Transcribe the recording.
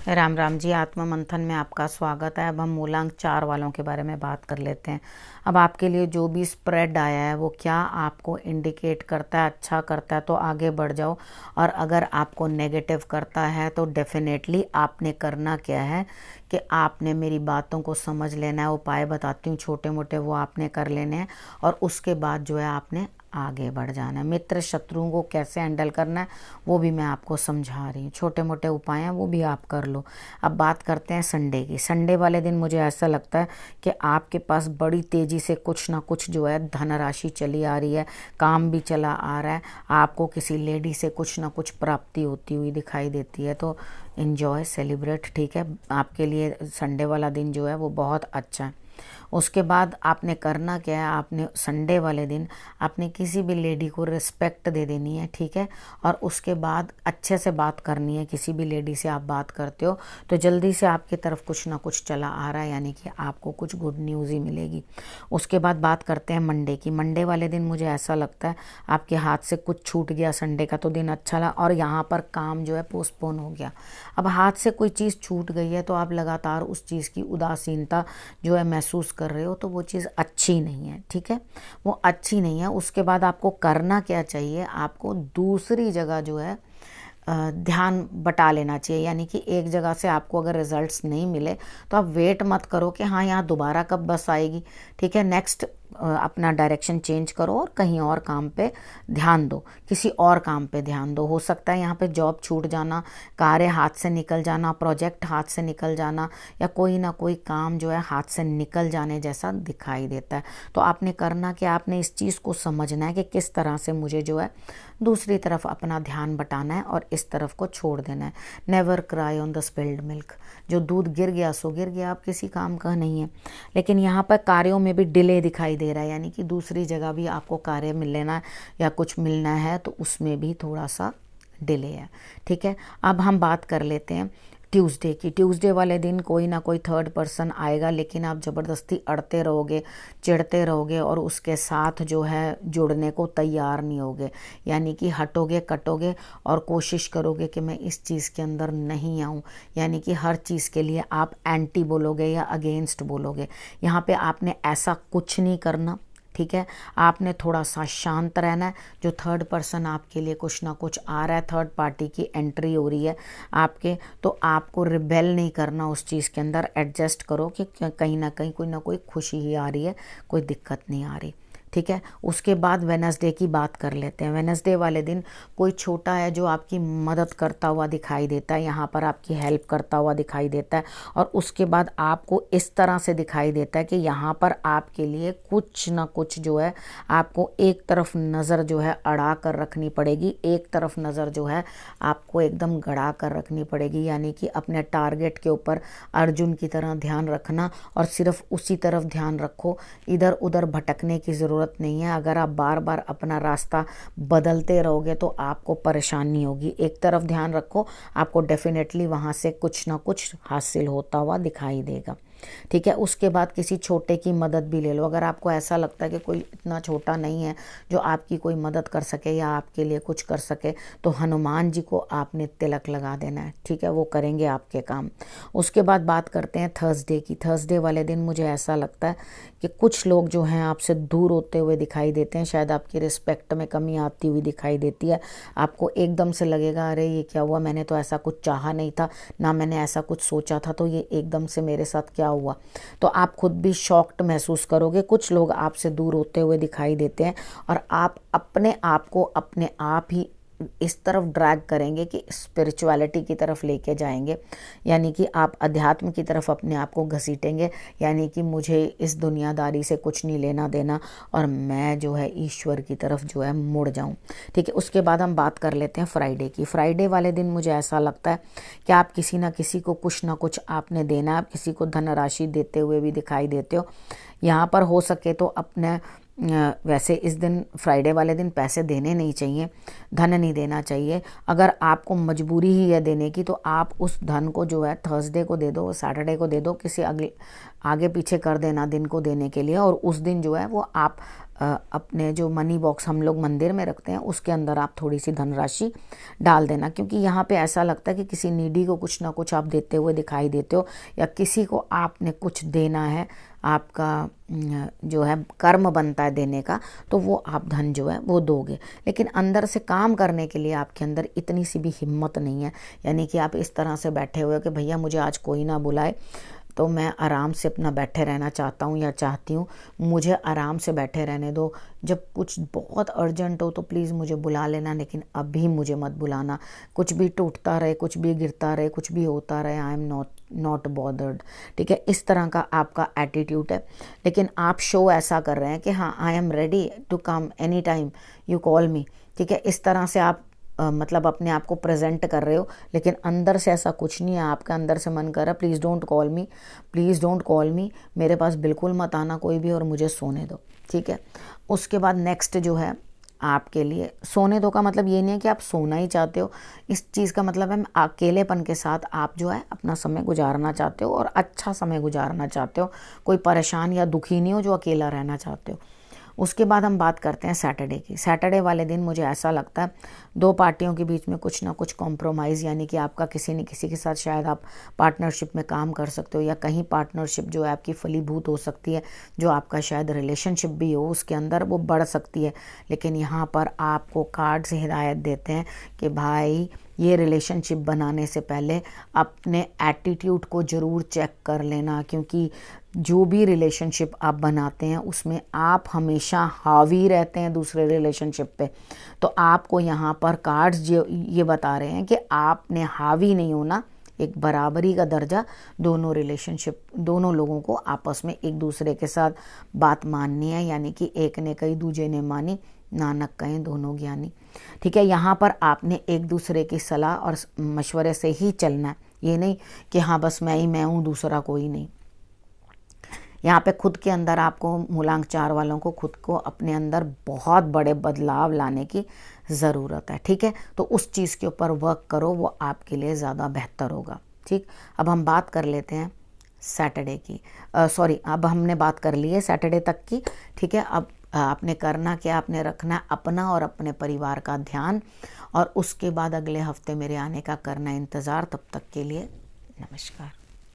राम राम जी। आत्मा मंथन में आपका स्वागत है। अब हम मूलांक 4 वालों के बारे में बात कर लेते हैं। अब आपके लिए जो भी स्प्रेड आया है वो क्या आपको इंडिकेट करता है, अच्छा करता है तो आगे बढ़ जाओ, और अगर आपको नेगेटिव करता है तो डेफिनेटली आपने करना क्या है कि आपने मेरी बातों को समझ लेना है। उपाय बताती हूँ छोटे मोटे, वो आपने कर लेने हैं और उसके बाद जो है आपने आगे बढ़ जाना है। मित्र शत्रुओं को कैसे हैंडल करना है वो भी मैं आपको समझा रही हूँ। छोटे मोटे उपाय हैं वो भी आप कर लो। अब बात करते हैं संडे की। संडे वाले दिन मुझे ऐसा लगता है कि आपके पास बड़ी तेज़ी से कुछ ना कुछ जो है धनराशि चली आ रही है, काम भी चला आ रहा है, आपको किसी लेडी से कुछ ना कुछ प्राप्ति होती हुई दिखाई देती है। तो इन्जॉय, सेलिब्रेट, ठीक है। आपके लिए संडे वाला दिन जो है वो बहुत अच्छा है। उसके बाद आपने करना क्या है, आपने संडे वाले दिन आपने किसी भी लेडी को रिस्पेक्ट दे देनी है, ठीक है। और उसके बाद अच्छे से बात करनी है। किसी भी लेडी से आप बात करते हो तो जल्दी से आपकी तरफ कुछ ना कुछ चला आ रहा है, यानी कि आपको कुछ गुड न्यूज़ ही मिलेगी। उसके बाद बात करते हैं मंडे की। मंडे वाले दिन मुझे ऐसा लगता है आपके हाथ से कुछ छूट गया। संडे का तो दिन अच्छा लगा और यहाँ पर काम जो है पोस्टपोन हो गया। अब हाथ से कोई चीज़ छूट गई है तो आप लगातार उस चीज़ की उदासीनता जो है महसूस कर रहे हो, तो वो चीज़ अच्छी नहीं है, ठीक है। वो अच्छी नहीं है। उसके बाद आपको करना क्या चाहिए, आपको दूसरी जगह जो है ध्यान बटा लेना चाहिए। यानी कि एक जगह से आपको अगर रिजल्ट्स नहीं मिले तो आप वेट मत करो कि हाँ यहाँ दोबारा कब बस आएगी, ठीक है। नेक्स्ट अपना डायरेक्शन चेंज करो और कहीं और काम पे ध्यान दो, किसी और काम पे ध्यान दो। हो सकता है यहाँ पे जॉब छूट जाना, कार्य हाथ से निकल जाना, प्रोजेक्ट हाथ से निकल जाना, या कोई ना कोई काम जो है हाथ से निकल जाने जैसा दिखाई देता है। तो आपने करना कि आपने इस चीज़ को समझना है कि किस तरह से मुझे जो है दूसरी तरफ अपना ध्यान बटाना है और इस तरफ को छोड़ देना है। Never cry on the spilled milk. जो दूध गिर गया सो गिर गया, आप किसी काम का नहीं है। लेकिन यहाँ पर कार्यों में भी डिले दिखाई दे रहा है, यानी कि दूसरी जगह भी आपको कार्य मिल लेना या कुछ मिलना है तो उसमें भी थोड़ा सा डिले है, ठीक है। अब हम बात कर लेते हैं ट्यूसडे की। ट्यूसडे वाले दिन कोई ना कोई थर्ड पर्सन आएगा, लेकिन आप ज़बरदस्ती अड़ते रहोगे, चिढ़ते रहोगे और उसके साथ जो है जुड़ने को तैयार नहीं होगे। यानी कि हटोगे कटोगे और कोशिश करोगे कि मैं इस चीज़ के अंदर नहीं आऊँ। यानी कि हर चीज़ के लिए आप एंटी बोलोगे या अगेंस्ट बोलोगे। यहाँ पे आपने ऐसा कुछ नहीं करना, ठीक है। आपने थोड़ा सा शांत रहना है। जो थर्ड पर्सन आपके लिए कुछ ना कुछ आ रहा है, थर्ड पार्टी की एंट्री हो रही है आपके, तो आपको रिबेल नहीं करना उस चीज़ के अंदर। एडजस्ट करो कि कहीं ना कोई खुशी ही आ रही है, कोई दिक्कत नहीं आ रही, ठीक है। उसके बाद वेनसडे की बात कर लेते हैं। वेनसडे वाले दिन कोई छोटा है जो आपकी मदद करता हुआ दिखाई देता है, यहाँ पर आपकी हेल्प करता हुआ दिखाई देता है, और उसके बाद आपको इस तरह से दिखाई देता है कि यहाँ पर आपके लिए कुछ ना कुछ जो है आपको एक तरफ नज़र जो है अड़ा कर रखनी पड़ेगी, एक तरफ नज़र जो है आपको एकदम गड़ा कर रखनी पड़ेगी। यानी कि अपने टारगेट के ऊपर अर्जुन की तरह ध्यान रखना और सिर्फ उसी तरफ ध्यान रखो, इधर उधर भटकने की ज़रूरत नहीं है। अगर आप बार बार अपना रास्ता बदलते रहोगे तो आपको परेशानी होगी। एक तरफ ध्यान रखो, आपको डेफिनेटली वहाँ से कुछ ना कुछ हासिल होता हुआ दिखाई देगा, ठीक है। उसके बाद किसी छोटे की मदद भी ले लो। अगर आपको ऐसा लगता है कि कोई इतना छोटा नहीं है जो आपकी कोई मदद कर सके या आपके लिए कुछ कर सके, तो हनुमान जी को आपने तिलक लगा देना है, ठीक है। वो करेंगे आपके काम। उसके बाद बात करते हैं थर्सडे की। थर्सडे वाले दिन मुझे ऐसा लगता है कि कुछ लोग जो हैं आपसे दूर होते हुए दिखाई देते हैं। शायद आपकी रिस्पेक्ट में कमी आती हुई दिखाई देती है। आपको एकदम से लगेगा अरे ये क्या हुआ, मैंने तो ऐसा कुछ चाहा नहीं था, ना मैंने ऐसा कुछ सोचा था, तो ये एकदम से मेरे साथ क्या हुआ। तो आप खुद भी शॉक्ड महसूस करोगे। कुछ लोग आपसे दूर होते हुए दिखाई देते हैं और आप अपने आप को अपने आप ही इस तरफ ड्रैग करेंगे कि स्पिरिचुअलिटी की तरफ लेके जाएंगे। यानी कि आप अध्यात्म की तरफ अपने आप को घसीटेंगे। यानी कि मुझे इस दुनियादारी से कुछ नहीं लेना देना और मैं जो है ईश्वर की तरफ जो है मुड़ जाऊं, ठीक है। उसके बाद हम बात कर लेते हैं फ्राइडे की। फ्राइडे वाले दिन मुझे ऐसा लगता है कि आप किसी ना किसी को कुछ ना कुछ आपने देना है। आप किसी को धनराशि देते हुए भी दिखाई देते हो। यहाँ पर हो सके तो अपने वैसे इस दिन फ्राइडे वाले दिन पैसे देने नहीं चाहिए, धन नहीं देना चाहिए। अगर आपको मजबूरी ही है देने की तो आप उस धन को जो है थर्सडे को दे दो, सैटरडे को दे दो, किसी अगले आगे पीछे कर देना दिन को देने के लिए। और उस दिन जो है वो आप अपने जो मनी बॉक्स हम लोग मंदिर में रखते हैं उसके अंदर आप थोड़ी सी धनराशि डाल देना, क्योंकि यहाँ पे ऐसा लगता है कि किसी नीडी को कुछ ना कुछ आप देते हुए दिखाई देते हो, या किसी को आपने कुछ देना है, आपका जो है कर्म बनता है देने का, तो वो आप धन जो है वो दोगे। लेकिन अंदर से काम करने के लिए आपके अंदर इतनी सी भी हिम्मत नहीं है, यानी कि आप इस तरह से बैठे हुए हो कि भैया मुझे आज कोई ना बुलाए तो मैं आराम से अपना बैठे रहना चाहता हूँ या चाहती हूँ, मुझे आराम से बैठे रहने दो। जब कुछ बहुत अर्जेंट हो तो प्लीज़ मुझे बुला लेना, लेकिन अभी मुझे मत बुलाना। कुछ भी टूटता रहे, कुछ भी गिरता रहे, कुछ भी होता रहे, आई एम नॉट बॉदर्ड। ठीक है, इस तरह का आपका एटीट्यूड है। लेकिन आप शो ऐसा कर रहे हैं कि हाँ I am ready to come any time you call me. ठीक है, इस तरह से आप मतलब अपने आप को प्रेजेंट कर रहे हो, लेकिन अंदर से ऐसा कुछ नहीं है। आपका अंदर से मन कर रहा है please don't call me, please don't call मी, मेरे पास बिल्कुल मत आना कोई भी, और मुझे सोने दो। ठीक है, उसके बाद नेक्स्ट जो है आपके लिए सोने दो का मतलब ये नहीं है कि आप सोना ही चाहते हो। इस चीज़ का मतलब है अकेलेपन के साथ आप जो है अपना समय गुजारना चाहते हो, और अच्छा समय गुजारना चाहते हो। कोई परेशान या दुखी नहीं हो जो अकेला रहना चाहते हो। उसके बाद हम बात करते हैं सैटरडे की। सैटरडे वाले दिन मुझे ऐसा लगता है दो पार्टियों के बीच में कुछ ना कुछ कॉम्प्रोमाइज़, यानी कि आपका किसी न किसी के साथ शायद आप पार्टनरशिप में काम कर सकते हो, या कहीं पार्टनरशिप जो है आपकी फलीभूत हो सकती है, जो आपका शायद रिलेशनशिप भी हो उसके अंदर वो बढ़ सकती है। लेकिन यहाँ पर आपको कार्ड से हिदायत देते हैं कि भाई ये रिलेशनशिप बनाने से पहले अपने एटीट्यूड को ज़रूर चेक कर लेना, क्योंकि जो भी रिलेशनशिप आप बनाते हैं उसमें आप हमेशा हावी रहते हैं दूसरे रिलेशनशिप पे। तो आपको यहाँ पर कार्ड्स जो ये बता रहे हैं कि आपने हावी नहीं होना, एक बराबरी का दर्जा दोनों रिलेशनशिप, दोनों लोगों को आपस में एक दूसरे के साथ बात माननी है, यानी कि एक ने कही दूजे ने मानी, नानक कहें दोनों ज्ञानी। ठीक है, यहाँ पर आपने एक दूसरे की सलाह और मशवरे से ही चलना है, ये नहीं कि हाँ बस मैं ही मैं हूँ दूसरा कोई नहीं। यहाँ पे खुद के अंदर आपको मूलांक 4 वालों को खुद को अपने अंदर बहुत बड़े बदलाव लाने की ज़रूरत है। ठीक है, तो उस चीज़ के ऊपर वर्क करो, वो आपके लिए ज़्यादा बेहतर होगा। ठीक, अब हम बात कर लेते हैं सैटरडे की। सॉरी, अब हमने बात कर ली है सैटरडे तक की। ठीक है, अब आपने करना क्या, आपने रखना अपना और अपने परिवार का ध्यान, और उसके बाद अगले हफ्ते मेरे आने का करना इंतज़ार। तब तक के लिए नमस्कार।